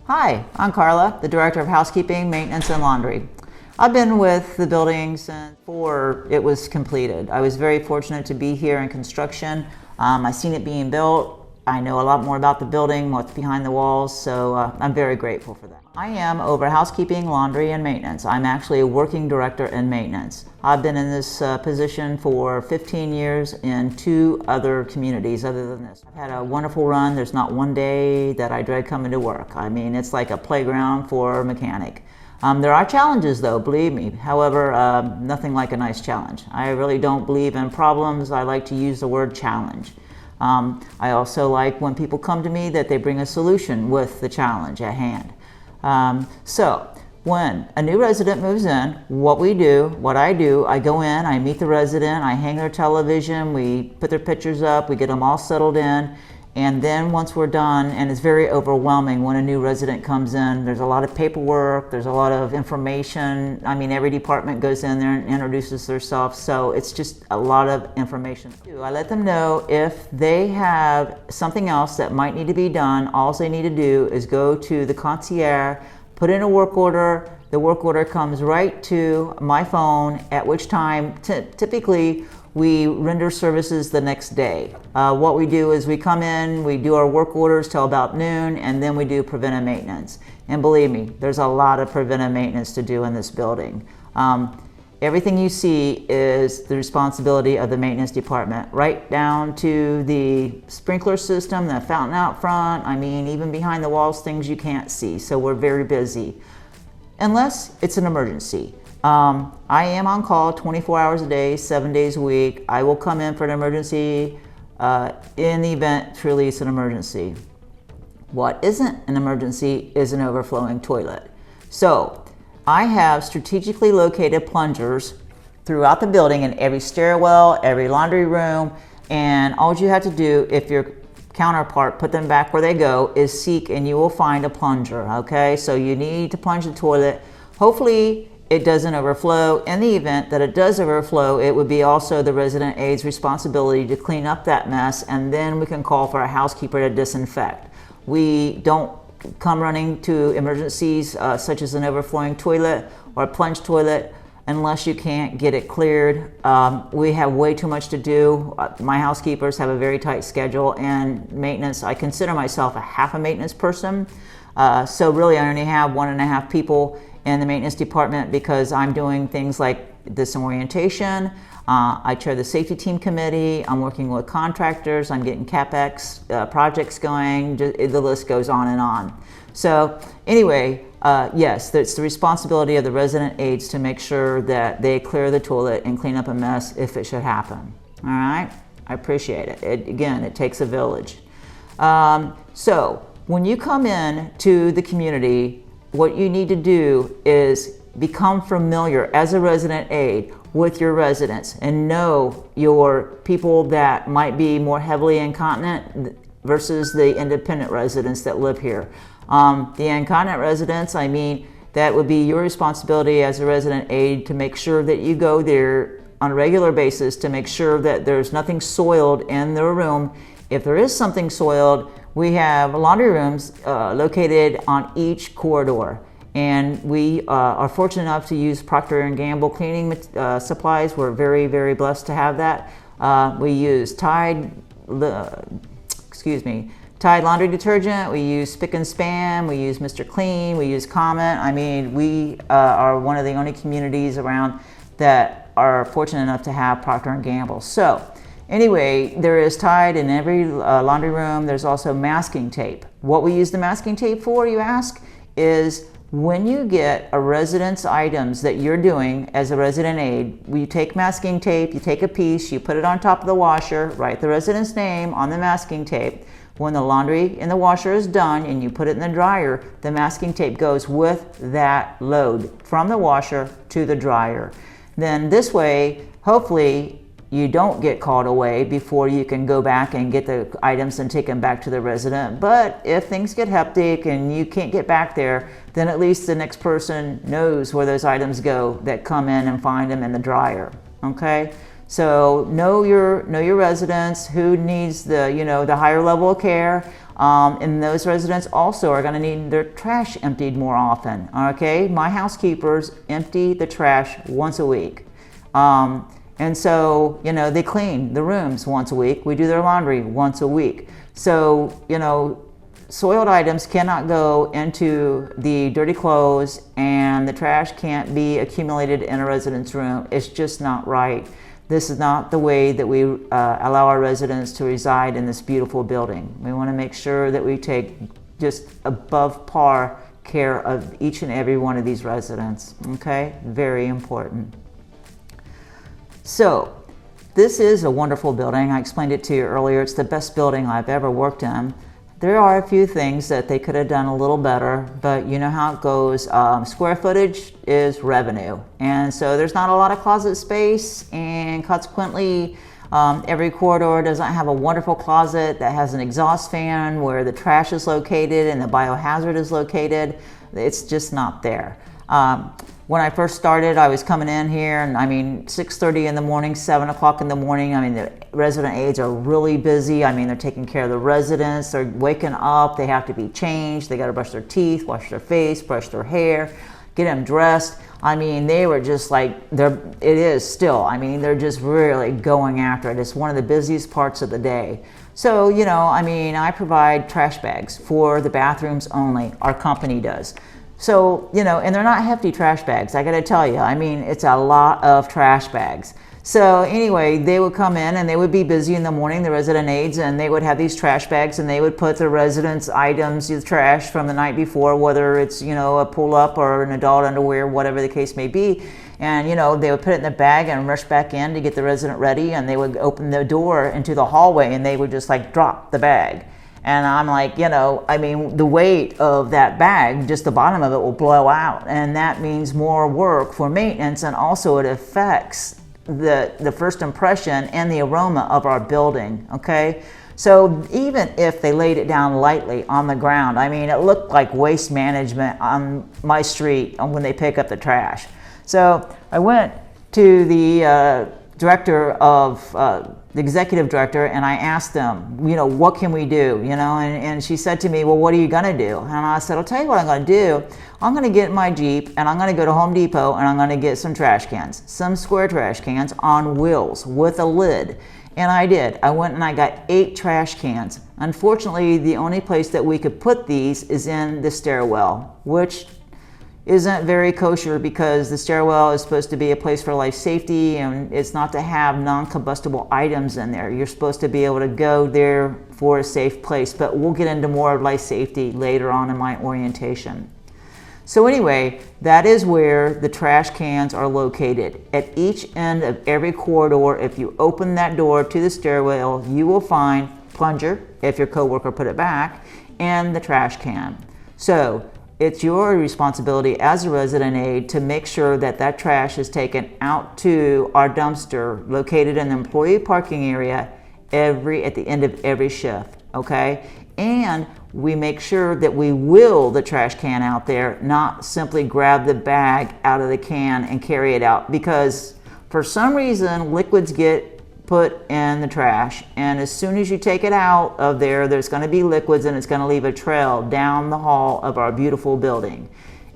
Hi, I'm Carla, the Director of Housekeeping, Maintenance, and Laundry. I've been with the building since before it was completed. I was very fortunate to be here in construction. I've seen it being built. I know a lot more about the building, what's behind the walls, so I'm very grateful for that. I am over housekeeping, laundry, and maintenance. I'm actually a working director in maintenance. I've been in this position for 15 years in 2 other communities other than this. I've had a wonderful run. There's not one day that I dread coming to work. I mean, it's like a playground for a mechanic. There are challenges though, believe me. However, nothing like a nice challenge. I really don't believe in problems. I like to use the word challenge. I also like when people come to me that they bring a solution with the challenge at hand. So when a new resident moves in, what I do, I go in, I meet the resident, I hang their television, we put their pictures up, we get them all settled in, and then once we're done, and it's very overwhelming when a new resident comes in, there's a lot of paperwork, there's a lot of information. I mean, every department goes in there and introduces themselves, so it's just a lot of information. I let them know if they have something else that might need to be done. All they need to do is go to the concierge, put in a work order. The work order comes right to my phone, at which time typically we render services the next day. What we do is we come in, we do our work orders till about noon, and then we do preventive maintenance. And believe me, there's a lot of preventive maintenance to do in this building. Everything you see is the responsibility of the maintenance department, right down to the sprinkler system, the fountain out front. I mean, even behind the walls, things you can't see. So we're very busy, unless it's an emergency. I am on call 24 hours a day, 7 days a week. I will come in for an emergency in the event truly it's an emergency. What isn't an emergency is an overflowing toilet. So I have strategically located plungers throughout the building in every stairwell, every laundry room, and all you have to do, if your counterpart put them back where they go, is seek and you will find a plunger, okay? So you need to plunge the toilet. Hopefully it doesn't overflow. In the event that it does overflow, it would be also the resident aide's responsibility to clean up that mess, and then we can call for a housekeeper to disinfect. We don't come running to emergencies such as an overflowing toilet or a plunged toilet unless you can't get it cleared. We have way too much to do. My housekeepers have a very tight schedule, and maintenance, I consider myself a half a maintenance person. So really I only have 1.5 people in the maintenance department because I'm doing things like this orientation. I chair the safety team committee. I'm working with contractors. I'm getting CapEx projects going. The list goes on and on. So anyway, yes, it's the responsibility of the resident aides to make sure that they clear the toilet and clean up a mess if it should happen. All right, I appreciate it. Again, it takes a village. So when you come in to the community, what you need to do is become familiar as a resident aide with your residents and know your people that might be more heavily incontinent versus the independent residents that live here. The incontinent residents, I mean, that would be your responsibility as a resident aide to make sure that you go there on a regular basis to make sure that there's nothing soiled in their room. If there is something soiled, we have laundry rooms located on each corridor, and we are fortunate enough to use Procter & Gamble cleaning supplies. We're very, very blessed to have that. We use Tide laundry detergent, we use Spick and Span, we use Mr. Clean, we use Comet. I mean, we are one of the only communities around that are fortunate enough to have Procter & Gamble. So anyway, there is Tide in every laundry room. There's also masking tape. What we use the masking tape for, you ask, is when you get a resident's items that you're doing as a resident aide, you take masking tape, you take a piece, you put it on top of the washer, write the resident's name on the masking tape. When the laundry in the washer is done and you put it in the dryer, the masking tape goes with that load from the washer to the dryer. Then this way, hopefully, you don't get called away before you can go back and get the items and take them back to the resident. But if things get hectic and you can't get back there, then at least the next person knows where those items go that come in and find them in the dryer, okay? So know your residents, who needs the, the higher level of care. And those residents also are going to need their trash emptied more often. Okay, my housekeepers empty the trash once a week. And so, you know, they clean the rooms once a week. We do their laundry once a week. So, you know, soiled items cannot go into the dirty clothes, and the trash can't be accumulated in a resident's room. It's just not right. This is not the way that we allow our residents to reside in this beautiful building. We want to make sure that we take just above par care of each and every one of these residents. Okay, very important. So, this is a wonderful building. I explained it to you earlier. It's the best building I've ever worked in. There are a few things that they could have done a little better, but you know how it goes. Square footage is revenue. And so there's not a lot of closet space, and consequently, every corridor doesn't have a wonderful closet that has an exhaust fan where the trash is located and the biohazard is located. It's just not there. When I first started, I was coming in here, and I mean, 6:30 in the morning, 7 o'clock in the morning. I mean, the resident aides are really busy. I mean, they're taking care of the residents. They're waking up. They have to be changed. They got to brush their teeth, wash their face, brush their hair, get them dressed. I mean, they were just like, it is still. I mean, they're just really going after it. It's one of the busiest parts of the day. So, you know, I mean, I provide trash bags for the bathrooms only. Our company does. So, you know, and they're not hefty trash bags, I gotta tell you. I mean, it's a lot of trash bags. So anyway, they would come in and they would be busy in the morning, the resident aides, and they would have these trash bags, and they would put the residents' items, the trash from the night before, whether it's, you know, a pull-up or an adult underwear, whatever the case may be. And, you know, they would put it in the bag and rush back in to get the resident ready, and they would open the door into the hallway, and they would just like drop the bag. And I'm like, you know, I mean, the weight of that bag, just the bottom of it will blow out. And that means more work for maintenance, and also it affects the first impression and the aroma of our building, okay? So even if they laid it down lightly on the ground, I mean, it looked like waste management on my street when they pick up the trash. So I went to the director of the executive director, and I asked them, you know, what can we do, you know, and she said to me, well, what are you gonna do? And I said, I'll tell you what I'm gonna do. I'm gonna get in my Jeep, and I'm gonna go to Home Depot, and I'm gonna get some trash cans, some square trash cans on wheels with a lid. And I did. I went and I got 8 trash cans. Unfortunately, the only place that we could put these is in the stairwell, which isn't very kosher, because the stairwell is supposed to be a place for life safety, and it's not to have non-combustible items in there. You're supposed to be able to go there for a safe place, but we'll get into more life safety later on in my orientation. So anyway, that is where the trash cans are located. At each end of every corridor, if you open that door to the stairwell, you will find plunger, if your coworker put it back, and the trash can. So it's your responsibility as a resident aide to make sure that that trash is taken out to our dumpster located in the employee parking area at the end of every shift, okay? And we make sure that we wheel the trash can out there, not simply grab the bag out of the can and carry it out, because for some reason liquids get put in the trash, and as soon as you take it out of there, there's going to be liquids, and it's going to leave a trail down the hall of our beautiful building.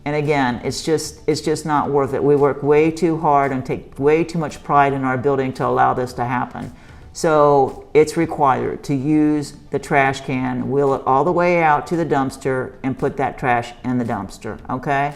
And again, it's just not worth it. We work way too hard and take way too much pride in our building to allow this to happen. So it's required to use the trash can, wheel it all the way out to the dumpster, and put that trash in the dumpster, okay?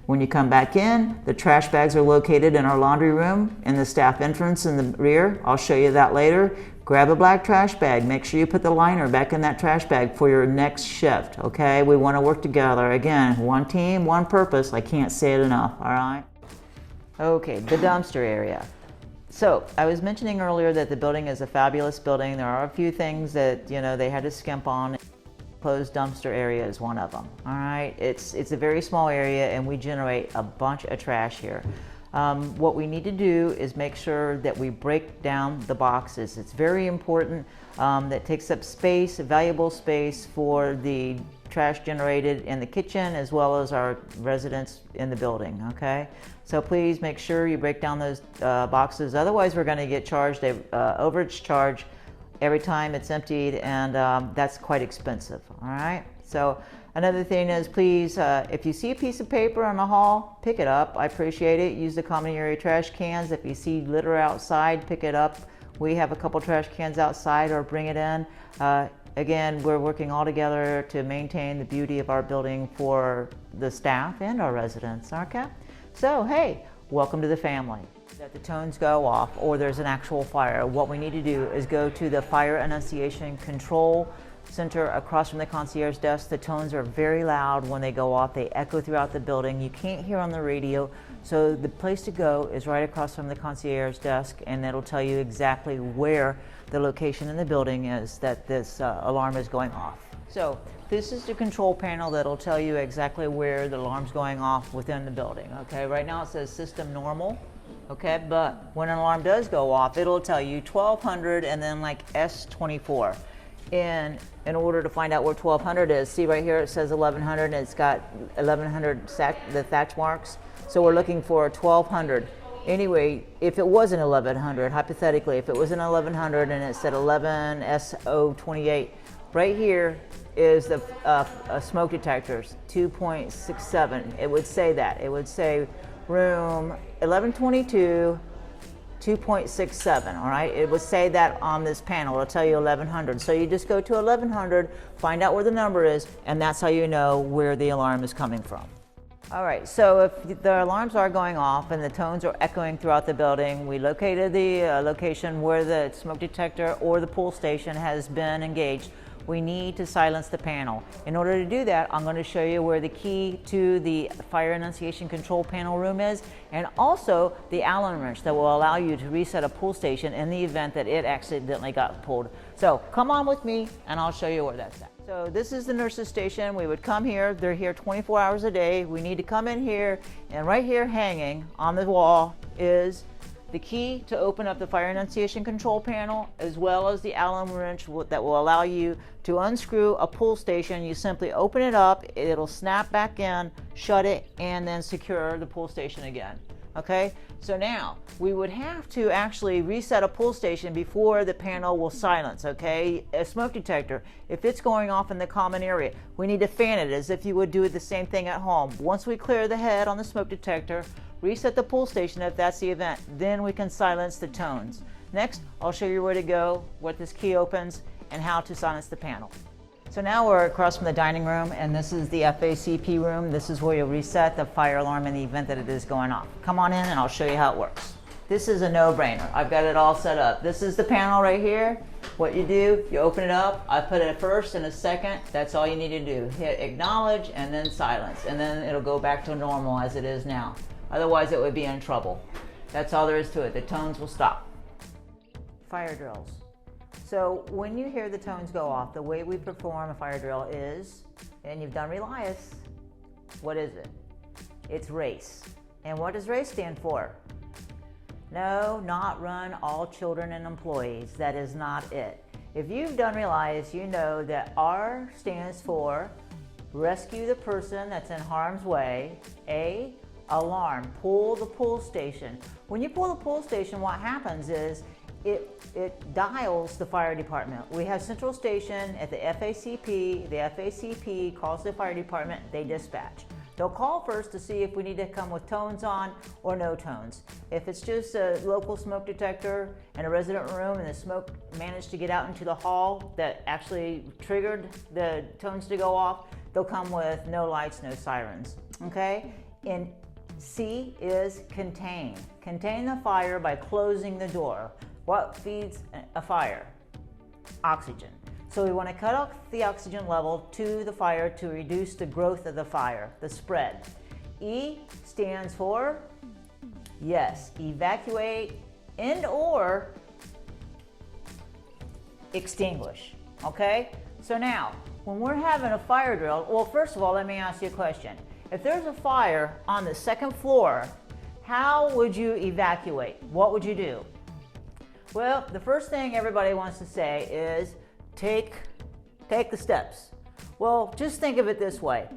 When you come back in, the trash bags are located in our laundry room in the staff entrance in the rear. I'll show you that later. Grab a black trash bag. Make sure you put the liner back in that trash bag for your next shift, okay? We want to work together. Again, one team, one purpose. I can't say it enough, all right? Okay, the dumpster area. So I was mentioning earlier that the building is a fabulous building. There are a few things that, you know, they had to skimp on. Closed dumpster area is one of them. All right, it's a very small area, and we generate a bunch of trash here. What we need to do is make sure that we break down the boxes. It's very important. That takes up space, valuable space for the trash generated in the kitchen as well as our residents in the building, okay? So please make sure you break down those boxes. Otherwise, we're going to get charged a overage charge every time it's emptied, and that's quite expensive. All right. So another thing is, please, if you see a piece of paper in the hall, pick it up. I appreciate it. Use the common area trash cans. If you see litter outside, pick it up. We have a couple trash cans outside, or bring it in. Again, we're working all together to maintain the beauty of our building for the staff and our residents. Okay. So hey, welcome to the family. That the tones go off or there's an actual fire, what we need to do is go to the fire enunciation control center across from the concierge desk. The tones are very loud when they go off. They echo throughout the building. You can't hear on the radio. So the place to go is right across from the concierge desk, and it'll tell you exactly where the location in the building is that this alarm is going off. So this is the control panel that'll tell you exactly where the alarm's going off within the building. Okay, right now it says system normal. Okay, but when an alarm does go off, it'll tell you 1200 and then like S24. And in order to find out where 1200 is, see right here it says 1100 and it's got 1100 the thatch marks. So we're looking for 1200. Anyway, if it wasn't 1100, hypothetically, if it was an 1100 and it said 11 SO28, right here is the smoke detectors, 2.67. It would say that. It would say room 1122, 2.67, all right? It would say that on this panel. It'll tell you 1100. So you just go to 1100, find out where the number is, and that's how you know where the alarm is coming from. All right, so if the alarms are going off and the tones are echoing throughout the building, we located the location where the smoke detector or the pull station has been engaged. We need to silence the panel. In order to do that, I'm going to show you where the key to the fire enunciation control panel room is, and also the Allen wrench that will allow you to reset a pull station in the event that it accidentally got pulled. So come on with me and I'll show you where that's at. So this is the nurse's station. We would come here. They're here 24 hours a day. We need to come in here, and right here hanging on the wall is the key to open up the fire enunciation control panel, as well as the Allen wrench that will allow you to unscrew a pull station. You simply open it up, it'll snap back in, shut it, and then secure the pull station again. Okay, so now we would have to actually reset a pull station before the panel will silence. Okay, a smoke detector, if it's going off in the common area, we need to fan it as if you would do the same thing at home. Once we clear the head on the smoke detector, reset the pull station if that's the event, then we can silence the tones. Next, I'll show you where to go, what this key opens, and how to silence the panel. So now we're across from the dining room, and this is the FACP room. This is where you'll reset the fire alarm in the event that it is going off. Come on in and I'll show you how it works. This is a no-brainer. I've got it all set up. This is the panel right here. What you do, you open it up. I put a first and a second. That's all you need to do. Hit acknowledge and then silence, and then it'll go back to normal as it is now. Otherwise it would be in trouble. That's all there is to it. The tones will stop. Fire drills. So when you hear the tones go off, the way we perform a fire drill is, and you've done Relias, what is it? It's RACE. And what does RACE stand for? No, not run all children and employees. That is not it. If you've done Relias, you know that R stands for rescue the person that's in harm's way. A, alarm, pull the pull station. When you pull the pull station, what happens is it dials the fire department. We have central station at the FACP. The FACP calls the fire department, they dispatch. They'll call first to see if we need to come with tones on or no tones. If it's just a local smoke detector in a resident room and the smoke managed to get out into the hall that actually triggered the tones to go off, they'll come with no lights, no sirens, okay? And C is contain. Contain the fire by closing the door. What feeds a fire? Oxygen. So we want to cut off the oxygen level to the fire to reduce the growth of the fire, the spread. E stands for, yes, evacuate and or extinguish, okay? So now, when we're having a fire drill, well, first of all, let me ask you a question. If there's a fire on the second floor, how would you evacuate? What would you do? Well, the first thing everybody wants to say is take the steps. Well, just think of it this way.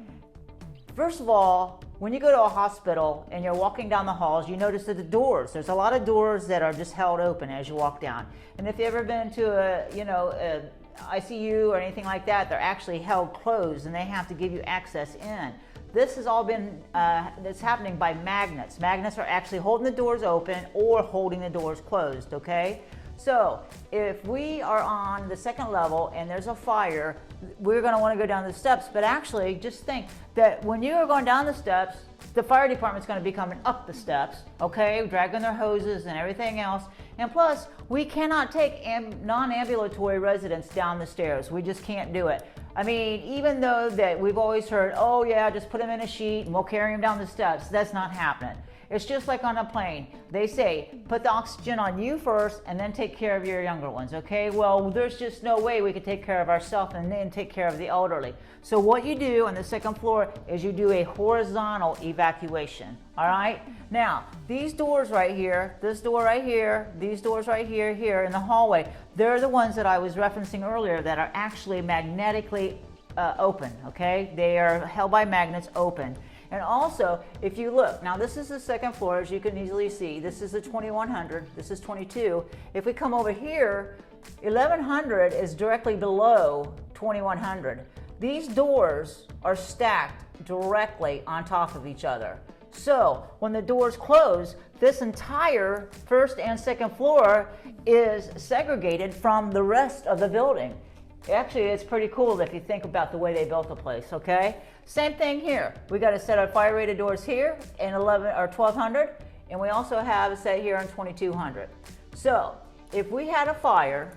First of all, when you go to a hospital and you're walking down the halls, you notice that there's a lot of doors that are just held open as you walk down. And if you've ever been to a ICU or anything like that, they're actually held closed and they have to give you access in. This has all been, that's happening by magnets. Magnets are actually holding the doors open or holding the doors closed, okay? So if we are on the second level and there's a fire, we're gonna wanna go down the steps, but actually just think that when you are going down the steps, the fire department's gonna be coming up the steps, okay, dragging their hoses and everything else. And plus, we cannot take non-ambulatory residents down the stairs. We just can't do it. I mean, even though that we've always heard, oh yeah, just put them in a sheet and we'll carry them down the steps, that's not happening. It's just like on a plane. They say, put the oxygen on you first and then take care of your younger ones, okay? Well, there's just no way we could take care of ourselves and then take care of the elderly. So what you do on the second floor is you do a horizontal evacuation, all right? Now, these doors right here, this door right here, these doors right here, here in the hallway, they're the ones that I was referencing earlier that are actually magnetically open, okay? They are held by magnets open. And also, if you look, now this is the second floor, as you can easily see. This is the 2100, this is 22. If we come over here, 1100 is directly below 2100. These doors are stacked directly on top of each other. So when the doors close, this entire first and second floor is segregated from the rest of the building. Actually, it's pretty cool if you think about the way they built the place, okay? Same thing here. We got a set of fire rated doors here in 1200, and we also have a set here in 2200. So if we had a fire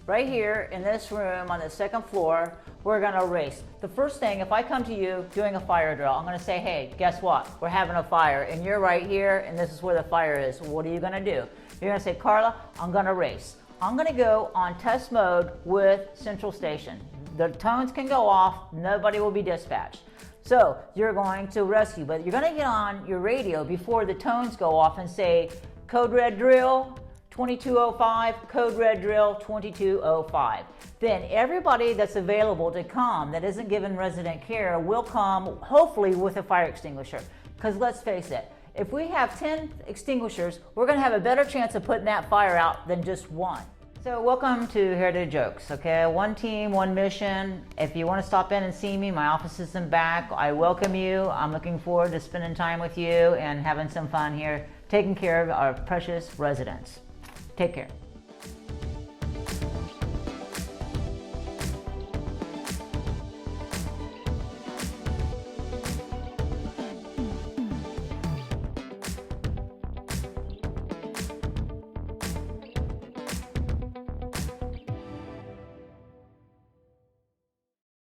right here in this room on the second floor, we're gonna race. The first thing, if I come to you doing a fire drill, I'm gonna say, hey, guess what? We're having a fire, and you're right here, and this is where the fire is. What are you gonna do? You're gonna say, Carla, I'm gonna race. I'm gonna go on test mode with Central Station. The tones can go off, nobody will be dispatched. So you're going to rescue, but you're gonna get on your radio before the tones go off and say, code red drill 2205, code red drill 2205. Then everybody that's available to come that isn't given resident care will come, hopefully with a fire extinguisher. Because let's face it, if we have 10 extinguishers, we're gonna have a better chance of putting that fire out than just one. So welcome to Heritage Oaks, okay? One team, one mission. If you wanna stop in and see me, my office is in back. I welcome you. I'm looking forward to spending time with you and having some fun here, taking care of our precious residents. Take care.